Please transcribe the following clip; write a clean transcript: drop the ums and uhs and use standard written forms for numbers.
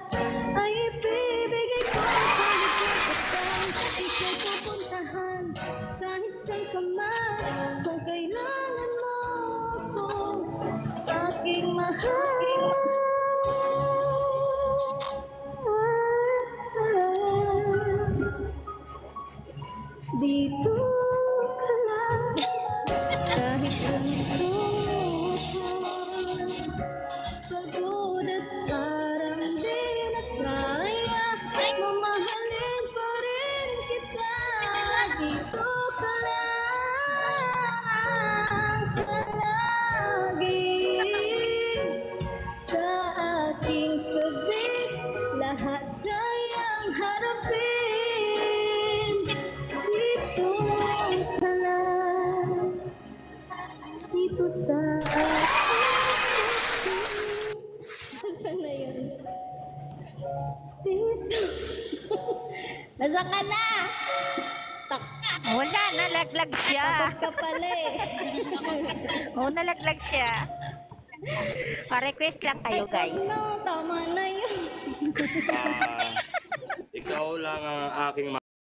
oras ay ibibigay ko kalipatan. Ika'y pupuntahan kahit saan ka man. Kung kailangan mo ako, aking mahal. Dito ka lang, kahit sumuko, pagod at parang di na kaya, mamahalin pa rin kita. Dito ka lang, palagi sa aking tabi, lahat kayang harapin. Dito ka lang, dito sa aking tabi. Saan na yun? Dito. Nasa ka na? Wala, nalaglag siya. Takot ka pala eh. Oo, nalaglag siya. Pa-request lang kayo, guys. No, tama na yun. Ikaw lang ang aking